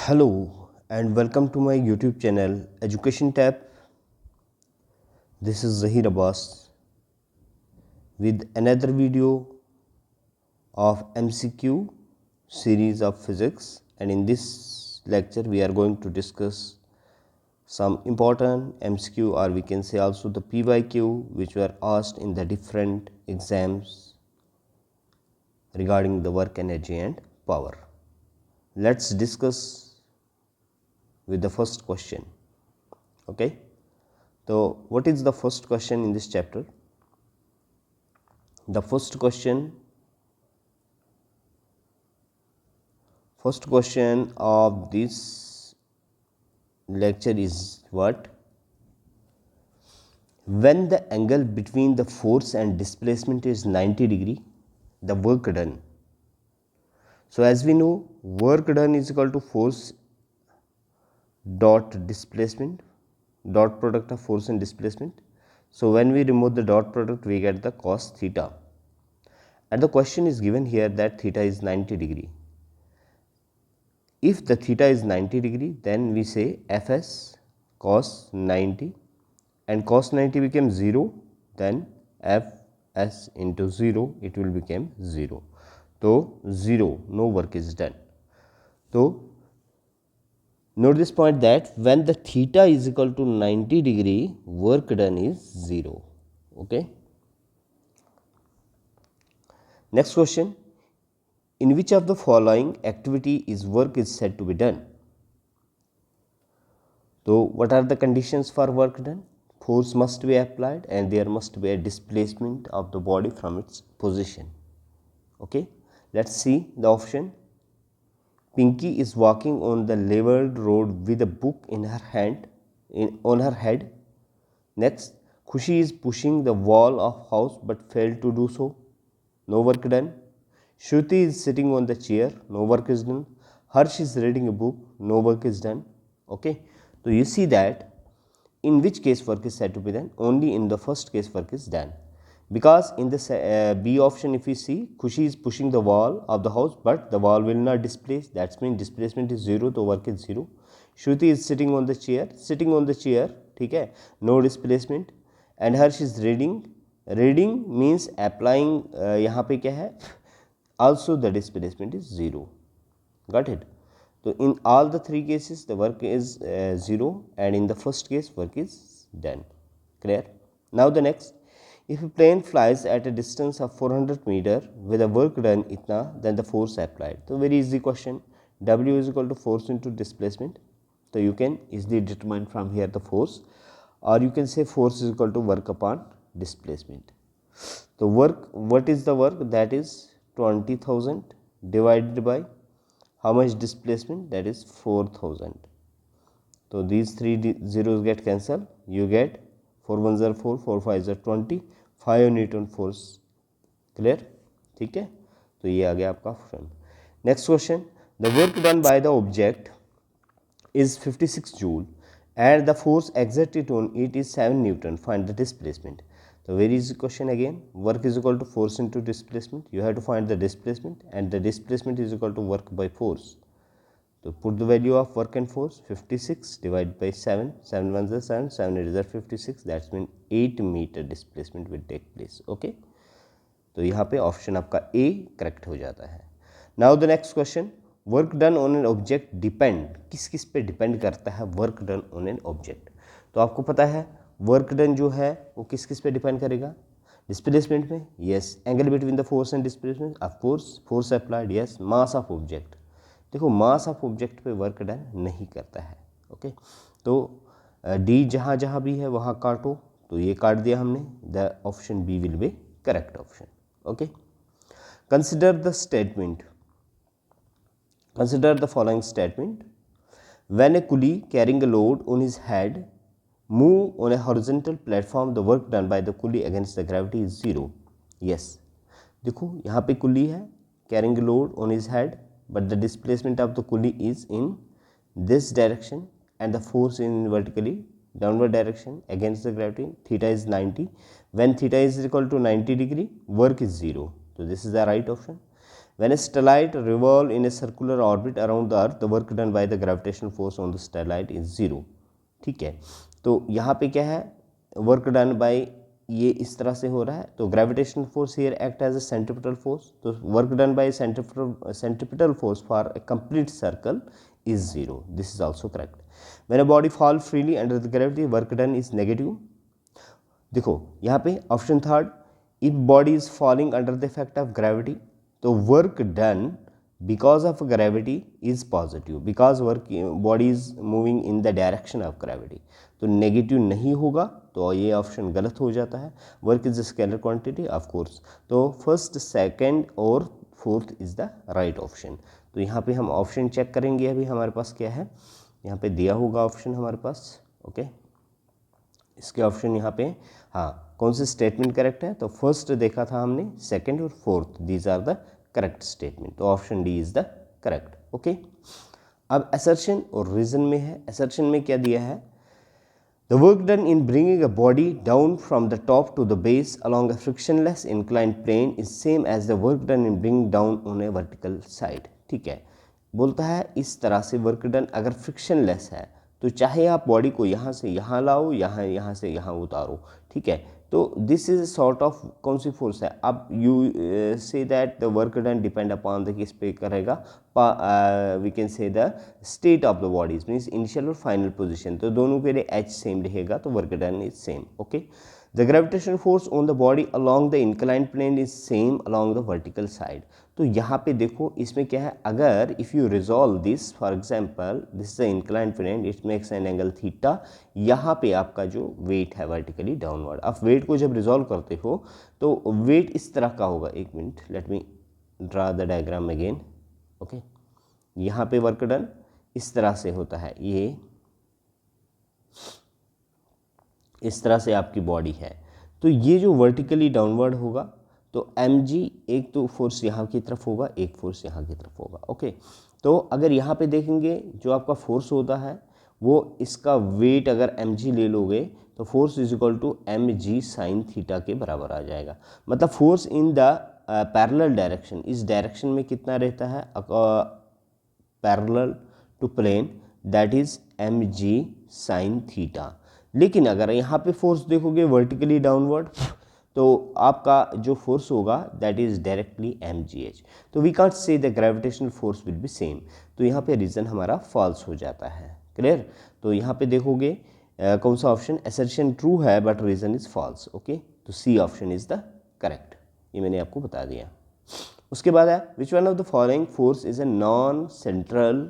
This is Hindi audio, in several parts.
Hello and welcome to my YouTube channel Education Tab. This is Zahir Abbas with another video of MCQ series of physics, and in this lecture we are going to discuss some important MCQ, or we can say also the PYQ, which were asked in the different exams regarding the work, energy and power. Let's discuss with the first question. Okay, so what is the first question in this chapter? The first question of this lecture is what? When the angle between the force and displacement is 90 degree, the work done. So as we know, work done is equal to force dot displacement, dot product of force and displacement. So when we remove the dot product, we get the cos theta, and the question is given here that theta is 90 degree. If the theta is 90 degree, then we say Fs cos 90, and cos 90 becomes 0, then Fs into 0, it will become 0. So 0, no work is done. So note this point that when the theta is equal to 90 degree, work done is 0. Okay. Next question. In which of the following activity is work is said to be done? So what are the conditions for work done? Force must be applied and there must be a displacement of the body from its position. Okay, let's see the option. Pinky is walking on the leveled road with a book in her hand, on her head. Next, Khushi is pushing the wall of house but failed to do so. No work done. Shruti is sitting on the chair. No work is done. Harsh is reading a book. No work is done. Okay, so you see that in which case work is said to be done? Only in the first case work is done, because in the B option, if you see, Khushi is pushing the wall of the house but the wall will not displace, that means displacement is 0, so work is 0. Shruti is sitting on the chair, ठीक है, no displacement. And Harsh is reading means applying, यहाँ पे क्या है, also the displacement is 0. Got it? So in all the three cases the work is 0, and in the first case work is done. Clear? Now the next, if a plane flies at a distance of 400 meter with a work done itna, then the force applied. So very easy question. W is equal to force into displacement. So you can easily determine from here the force, or you can say force is equal to work upon displacement. So work, what is the work? That is 20,000 divided by how much displacement? That is 4,000. So these three zeros get cancelled. You get 4 1s are 4, 4 5s are 20, 5 Newton force. Clear? ठीक है, तो ये आ गया आपका option. Next question. The work done by the object is 56 joule and the force exerted on it is 7 Newton. Find the displacement. So very easy question again. Work is equal to force into displacement. You have to find the displacement, and the displacement is equal to work by force. So put the value of work and force. 56 divided by 7. 7 1s are 7, 7 8s are 56. That means 8 meter displacement will take place. Okay. तो यहाँ पे ऑप्शन आपका A करेक्ट हो जाता है. Now the next question. Work done on an object depend, किस किस पे डिपेंड करता है work done on an object? तो आपको पता है वर्क डन जो है वो किस किस पे डिपेंड करेगा? डिस्प्लेसमेंट में, yes. Angle between the force and displacement, of course. Force applied, yes. Mass of object, देखो मास ऑफ ऑब्जेक्ट पे वर्क डन नहीं करता है. ओके, तो डी जहाँ जहाँ भी है वहाँ काटो, तो ये काट दिया हमने. The option B will be correct option. Okay, consider the statement. Consider the following statement. When a coolie carrying a load on his head move on a horizontal platform, the work done by the coolie against the gravity is 0. Yes, देखो यहाँ पे कुली है carrying a load on his head, but the displacement of the coolie is in this direction and the force in vertically downward direction against the gravity. Theta is 90. When theta is equal to 90 degree, work is 0. So this is the right option. When a satellite revolve in a circular orbit around the earth, the work done by the gravitational force on the satellite is 0. ठीक है, तो यहाँ पे क्या है, वर्क डन बाय ये इस तरह से हो रहा है, तो gravitational force here act as a centripetal force, तो work done by centripetal force for a complete circle is 0. This is also correct. When a body fall freely under the gravity, work done is negative. देखो यहाँ पे option third, if body is falling under the effect of gravity, तो work done because of gravity is positive, because work body is moving in the direction of gravity, तो नेगेटिव नहीं होगा, तो ये ऑप्शन गलत हो जाता है. Work is a scalar quantity of course, तो फर्स्ट सेकंड और fourth is the right option. तो यहाँ पे हम ऑप्शन चेक करेंगे, अभी हमारे पास क्या है, यहाँ पे दिया होगा ऑप्शन हमारे पास. ओके, इसके ऑप्शन यहाँ पे, हाँ, कौन सी स्टेटमेंट करेक्ट है, तो फर्स्ट देखा था हमने, सेकंड और fourth, these are the correct statement, तो option D is the correct. Okay, अब असर्शन और रीजन में है. असर्शन में क्या दिया है, the work done in bringing a body down from the top to the base along a frictionless inclined plane is same as the work done in bringing down on a vertical side. ठीक है, बोलता है इस तरह से वर्क डन अगर फ्रिक्शनलेस है, तो चाहे आप बॉडी को यहाँ से यहाँ लाओ, यहाँ से यहाँ उतारो. ठीक है, तो दिस इज सॉर्ट ऑफ कौन सी फोर्स है, अब you say that the work done depend upon the किस पे करेगा, we can say the state of the bodies, means initial और फाइनल पोजिशन, तो दोनों के लिए एच सेम रहेगा, तो work done is same. Okay, the gravitational force on the body along the inclined plane is same along the vertical side. तो यहाँ पे देखो इसमें क्या है, अगर if you resolve this, for example this is the inclined plane, it makes an angle theta, यहाँ पे आपका जो वेट है वर्टिकली डाउनवर्ड, आप वेट को जब रिजॉल्व करते हो तो वेट इस तरह का होगा. एक minute, let me draw the diagram again. Okay, यहाँ पे वर्क डन इस तरह से होता है, ये इस तरह से आपकी बॉडी है, तो ये जो वर्टिकली डाउनवर्ड होगा, तो mg एक तो फोर्स यहाँ की तरफ होगा, एक फोर्स यहाँ की तरफ होगा. ओके, तो अगर यहाँ पे देखेंगे जो आपका फोर्स होता है वो इसका वेट अगर mg ले लोगे, तो force is equal to mg sine theta के बराबर आ जाएगा. मतलब force in the parallel direction, इस डायरेक्शन में कितना रहता है, parallel to plane, that is mg sine theta. लेकिन अगर यहाँ पे फोर्स देखोगे वर्टिकली डाउनवर्ड, तो आपका जो फोर्स होगा दैट इज डायरेक्टली mgh, तो we can't say the gravitational force will be same, तो यहाँ पे रीज़न हमारा फॉल्स हो जाता है. क्लियर, तो यहाँ पे देखोगे कौन सा ऑप्शन, असर्शन ट्रू है but reason is false. Okay, तो C option is the correct, ये मैंने आपको बता दिया. उसके बाद है which one of the following force is a non central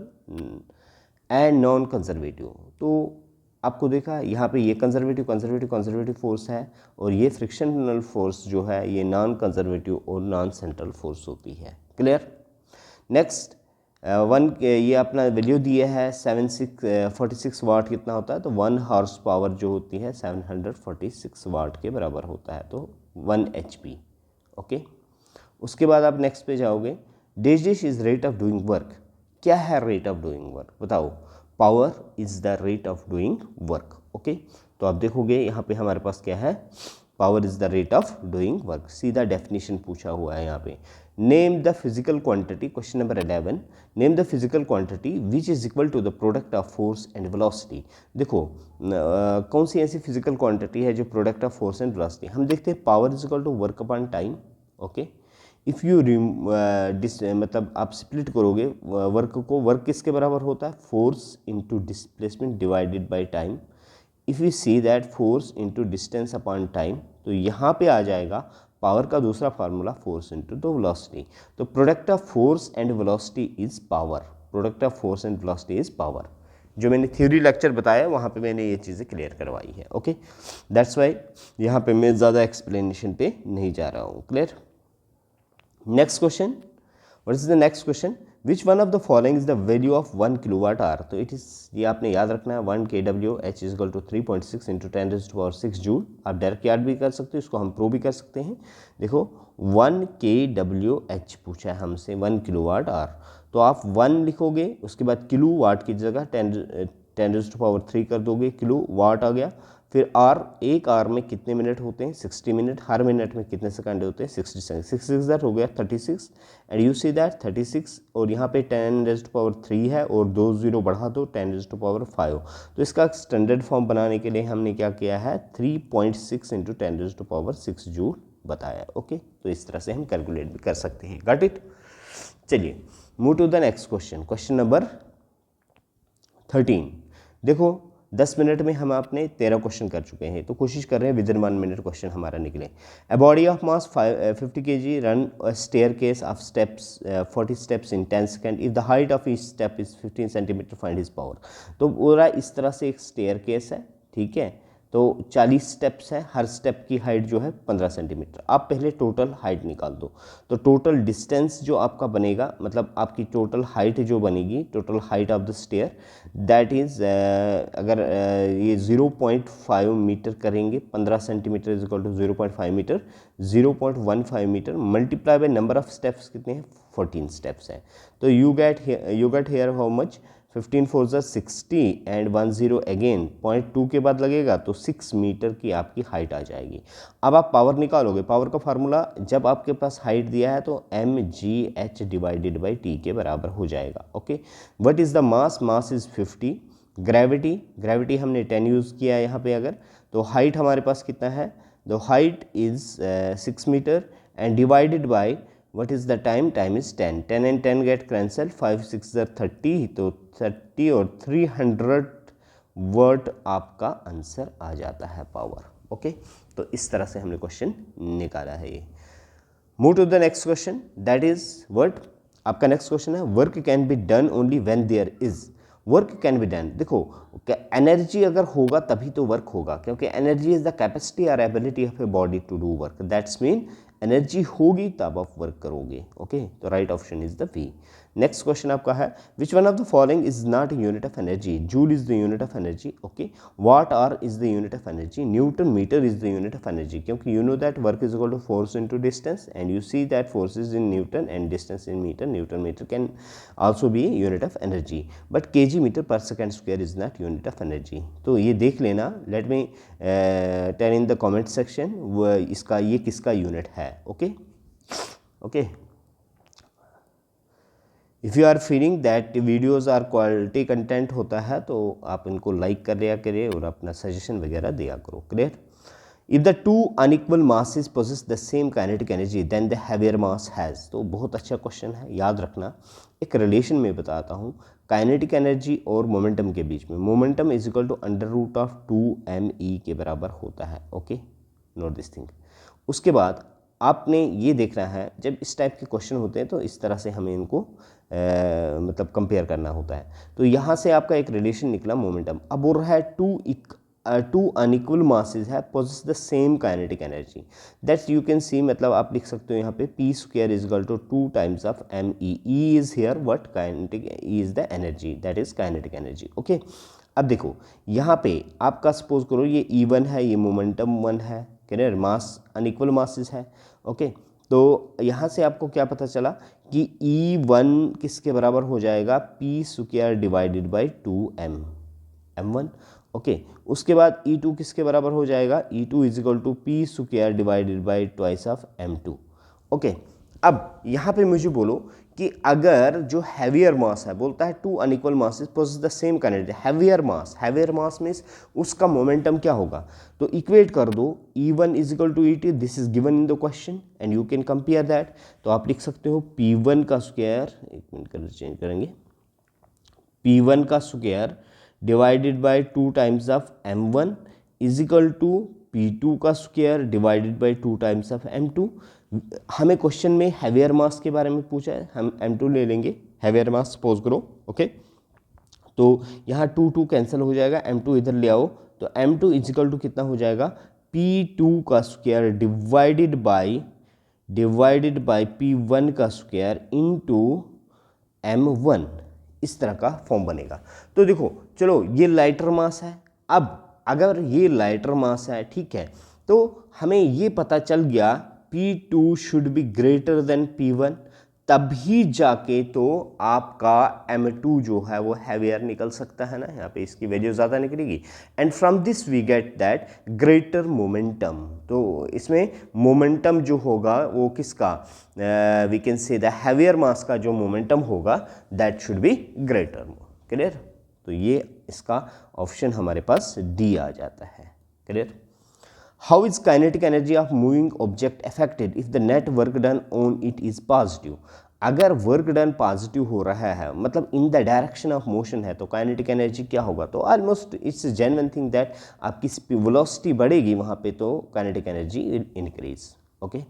and non conservative. तो आपको देखा यहाँ पे ये कंजर्वेटिव फोर्स है, और ये फ्रिक्शनल फोर्स जो है ये नॉन कंजर्वेटिव और नॉन सेंट्रल फोर्स होती है. क्लियर. नेक्स्ट ये अपना वैल्यू दिया है 746 वाट कितना होता है, तो 1 हॉर्स पावर जो होती है 746 वाट के बराबर होता है, तो 1 HP. ओके, उसके बाद आप नेक्स्ट पे जाओगे, dash is rate of doing work. क्या है रेट ऑफ डूइंग वर्क, बताओ. Power is the rate of doing work. Okay, तो आप देखोगे यहाँ पे हमारे पास क्या है, power is the rate of doing work. सीधा डेफिनेशन पूछा हुआ है यहाँ पे. Name the physical quantity, question number 11, name the physical quantity which is equal to the product of force and velocity. देखो कौन सी ऐसी फिजिकल क्वांटिटी है जो product of force and velocity. हम देखते हैं power is equal to work upon time. Okay, if you मतलब आप स्प्लिट करोगे वर्क को, वर्क किसके बराबर होता है, force into displacement divided by time. If you see that force into distance upon time, तो यहाँ पे आ जाएगा पावर का दूसरा formula force into the velocity. तो product of force and velocity is power. Product of force and velocity is power. जो मैंने थ्योरी लेक्चर बताया वहाँ पे मैंने ये चीज़ें क्लियर करवाई है. ओके, दैट्स वाई यहाँ पे मैं ज़्यादा एक्सप्लेनेशन पे नहीं जा रहा हूँ. Clear. Next question, what is the next question, which one of the following is the value of 1 kilowatt hour. तो इट इज़, ये आपने याद रखना है, 1 kWh is equal to 3.6 into 10⁻⁶ joule. आप डायरेक्ट याद भी कर सकते हो, इसको हम प्रूव भी कर सकते हैं. देखो 1 kWh पूछा है हमसे, 1 किलोवाट आवर, तो आप 1 लिखोगे, उसके बाद किलो वाट की जगह 10⁻³ कर दोगे, किलो वाट आ गया, फिर आर, एक आर में कितने मिनट होते हैं 60 मिनट, हर मिनट में कितने सेकंड होते हैं 60 सेकंड, 6 हो गया 36 एंड यू सी दैट 36 और यहाँ पे 10⁻³ है और 2 0 बढ़ा दो 10⁻5। तो इसका स्टैंडर्ड फॉर्म बनाने के लिए हमने क्या किया है 3.6 × 10⁻6 जूल बताया। ओके, तो इस तरह से हम कैलकुलेट भी कर सकते हैं। Got it. चलिए move to the next question, question number 13। देखो 10 मिनट में हम आपने 13 क्वेश्चन कर चुके हैं, तो कोशिश कर रहे हैं विदिन 1 मिनट क्वेश्चन हमारा निकले। A body of mass 50 kg run a staircase of steps 40 steps in 10 second, if the height of each step is 15 centimetre, find his power. तो पूरा इस तरह से एक स्टेयर केस है, ठीक है, तो 40 स्टेप्स है, हर स्टेप की हाइट जो है 15 सेंटीमीटर। आप पहले टोटल हाइट निकाल दो, तो टोटल डिस्टेंस जो आपका बनेगा, मतलब आपकी टोटल हाइट जो बनेगी, total height of the stair that is अगर ये 0.5 मीटर करेंगे, 15 centimetre is equal to 0.5 metre, 0.15 metre multiply by number of steps कितने हैं 14 स्टेप्स हैं। तो you get here how much 15 4 60 and 1 0 again 0.2 के बाद लगेगा तो 6 मीटर की आपकी हाइट आ जाएगी। अब आप पावर निकालोगे, पावर का फार्मूला जब आपके पास हाइट दिया है तो mgh डिवाइडेड बाई t के बराबर हो जाएगा। Okay, what is the mass, mass is 50, gravity हमने 10 यूज़ किया है यहाँ पे अगर, तो हाइट हमारे पास कितना है, the height is 6 metre and divided by what is the time, time is 10, 10 and 10 get cancelled, 5 6 30, तो 30 और 300 वाट आपका आंसर आ जाता है पावर। ओके, तो इस तरह से हमने क्वेश्चन निकाला है ये। Move to the next question, that is what, आपका नेक्स्ट क्वेश्चन है work can be done only when there is, work can be done. देखो एनर्जी अगर होगा तभी तो वर्क होगा, क्योंकि एनर्जी इज द कैपेसिटी और ability of a body to do work, that's mean energy होगी तब आप वर्क करोगे। ओके, तो right option is the B. Next question आपका है which one of the following is not unit of energy, joule is the unit of energy, okay, watt hour is the unit of energy, newton metre is the unit of energy, क्योंकि you know that work is equal to force into distance and you see that force is in newton and distance in metre, newton metre can also be unit of energy, but KG metre per second square is not unit of energy. तो ये देख लेना, let me tell in the comment section इसका ये किसका यूनिट है। Okay okay, if you are feeling that videos are quality content होता है तो आप इनको लाइक कर लिया करिए और अपना सजेशन वगैरह दिया करो। Clear. If the two unequal masses possess the same kinetic energy then the heavier mass has, तो बहुत अच्छा क्वेश्चन है, याद रखना। एक रिलेशन में बताता हूँ काइनेटिक एनर्जी और मोमेंटम के बीच में, momentum is equal to √2mE के बराबर होता है। Okay, note this thing. उसके बाद आपने ये देखना है जब इस टाइप के क्वेश्चन होते हैं तो इस तरह से हमें इनको मतलब कंपेयर करना होता है। तो यहाँ से आपका एक रिलेशन निकला मोमेंटम, अब बोल रहा है टू अनइक्वल मासेस है possess the same kinetic energy, that's you can see, मतलब आप लिख सकते हो यहाँ पे p square is equal to 2 times of me, e is here what kinetic, e is the energy, that is kinetic energy. Okay, अब देखो यहाँ पे आपका सपोज करो ये E1 है, ये मोमेंटम 1 है, क्लियर, मास अनइक्वल मासेस है। ओके, तो यहाँ से आपको क्या पता चला कि E1 किसके बराबर हो जाएगा, p square divided by 2m, m1। Okay, उसके बाद E2 किसके बराबर हो जाएगा, E2 is equal to p square divided by twice of m2। Okay, अब यहाँ पे मुझे बोलो कि अगर जो हैवियर मास है, बोलता है two unequal masses possess the same kinetic, heavier mass means उसका मोमेंटम क्या होगा, तो इक्वेट कर दो E1 is equal to E2, this is given in the question and you can compare that. तो आप लिख सकते हो P1 का स्क्वायर, एक मिनट कलर चेंज करेंगे, P1 का square divided by 2 times of m1 is equal to P2 का square divided by 2 times of m2। हमें क्वेश्चन में हैवियर मास के बारे में पूछा है, हम m2 ले लेंगे, हैवियर मास सपोज करो। ओके, तो यहाँ 2 कैंसिल हो जाएगा, m2 इधर ले आओ, तो m2 इजिकल टू कितना हो जाएगा, P2 का स्क्वायर डिवाइडेड बाई P1 का स्क्वायर इनटू m1, इस तरह का फॉर्म बनेगा। तो देखो चलो ये लाइटर मास है, अब अगर ये लाइटर मास है, ठीक है, तो हमें ये पता चल गया P2 should be greater than P1, तभी जाके तो आपका m2 जो है वो हैवियर निकल सकता है ना, यहाँ पे इसकी वैल्यू ज़्यादा निकलेगी। And from this we get that greater momentum, तो इसमें मोमेंटम जो होगा वो किसका, we can say the heavier mass का जो मोमेंटम होगा that should be greater. Clear, तो ये इसका ऑप्शन हमारे पास डी आ जाता है। Clear. How is kinetic energy of moving object affected if the net work done on it is positive. अगर वर्क डन पॉजिटिव हो रहा है, मतलब इन द डायरेक्शन ऑफ मोशन है, तो काइनेटिक एनर्जी क्या होगा, तो almost it's genuine thing that आपकी वेलोसिटी बढ़ेगी वहाँ पे, तो kinetic energy will increase. Okay,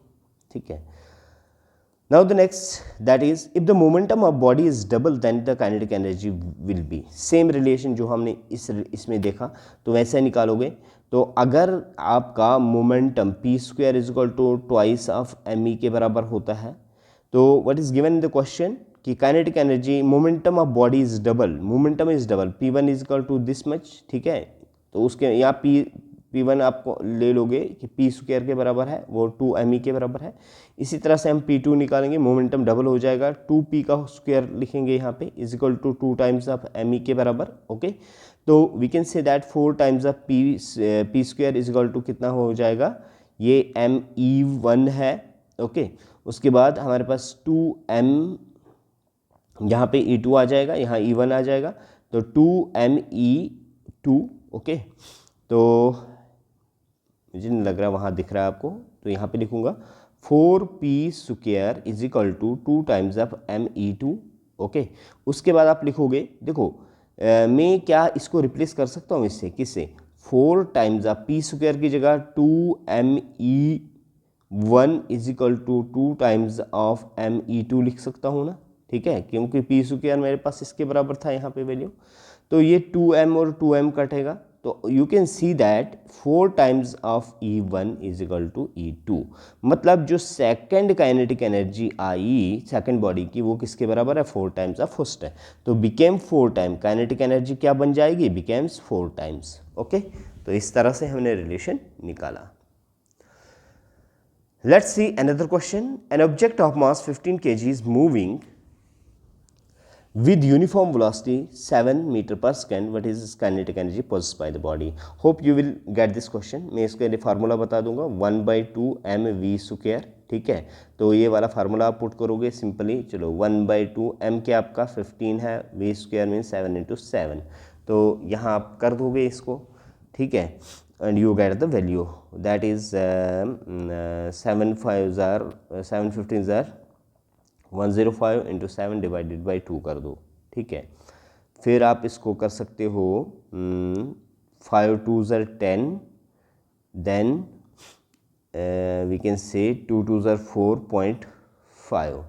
ठीक है। Now the next, that is if the momentum of body is double then the kinetic energy will be same relation जो हमने इसमें देखा, तो वैसे निकालोगे। तो अगर आपका momentum p square is equal to twice of me के बराबर होता है, तो what is given in the question कि kinetic energy momentum of body is double, momentum is double, p1 is equal to this much, ठीक है। तो उसके यहाँ p1 आपको ले लोगे कि p स्क्वायर के बराबर है, वो 2me के बराबर है। इसी तरह से हम p2 निकालेंगे, मोमेंटम डबल हो जाएगा, 2p का स्क्वायर लिखेंगे यहाँ पे is equal to 2 times of me के बराबर। ओके, तो we can say that 4 times of p square is equal to कितना हो जाएगा, ये me1 है। ओके, उसके बाद हमारे पास 2m, यहाँ पे e2 आ जाएगा, यहाँ e1 आ जाएगा, तो 2me2। ओके, तो मुझे नहीं लग रहा वहाँ दिख रहा है आपको, तो यहाँ पे लिखूँगा 4p square is equal to 2 times of me2। Okay, उसके बाद आप लिखोगे, देखो मैं क्या इसको रिप्लेस कर सकता हूँ इससे, किससे, 4 टाइम्स ऑफ p स्क्वायर की जगह 2me1 is equal to 2 times of me2 लिख सकता हूँ ना, ठीक है, क्योंकि p स्क्वायर मेरे पास इसके बराबर था यहाँ पे वैल्यू। तो ये 2m और 2m कटेगा, तो you can see that 4 times of E1 is equal to E2, मतलब जो सेकंड काइनेटिक एनर्जी आई सेकंड बॉडी की, वो किसके बराबर है, 4 टाइम्स ऑफ फर्स्ट है, तो बिकेम 4 टाइम, काइनेटिक एनर्जी क्या बन जाएगी, बिकेम्स 4 टाइम्स। ओके, तो इस तरह से हमने रिलेशन निकाला। Let's see another question, an object of mass 15 kg is moving with uniform velocity 7 meter per second, what is kinetic energy possessed by the body? Hope you will get this question। मैं इसके लिए फार्मूला बता दूंगा, 1/2 mv स्क्वायर, ठीक है। तो ये वाला फार्मूला आप पुट करोगे सिंपली, चलो 1/2 m क्या आपका 15 है, v स्क्वायर मीन 7 × 7, तो यहाँ आप कर दोगे इसको, ठीक है, and you get the value that is 7 15 105 × 7 divided by 2 कर दो, ठीक है। फिर आप इसको कर सकते हो 5 2 10, देन वी कैन से 2 2 4.5,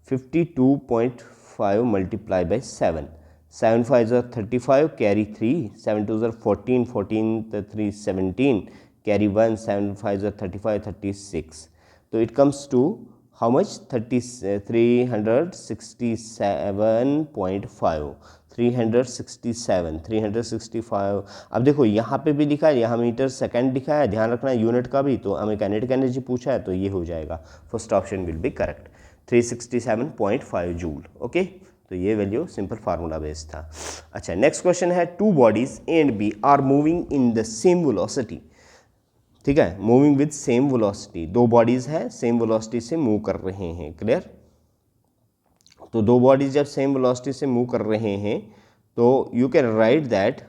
52.5 मल्टीप्लाई बाई 7, 7 5 35, कैरी 3, 7 2 14, 14 3 17, कैरी 1, 7 5 35 36, तो it comes to how much, 367.5, 365। अब देखो यहाँ पे भी लिखा है, यहाँ मीटर सेकंड लिखा है, ध्यान रखना यूनिट का भी, तो हमें काइनेटिक एनर्जी पूछा है, तो ये हो जाएगा, first option will be correct, 367.5 joule. Okay, तो ये वैल्यू सिंपल फार्मूला बेस्ड था। अच्छा, नेक्स्ट क्वेश्चन है, two bodies A and B are moving in the same velocity, ठीक है, मूविंग विद सेम वेलोसिटी, दो बॉडीज है सेम वेलोसिटी से मूव कर रहे हैं। क्लियर, तो दो बॉडीज जब सेम वेलोसिटी से मूव कर रहे हैं, तो यू कैन राइट दैट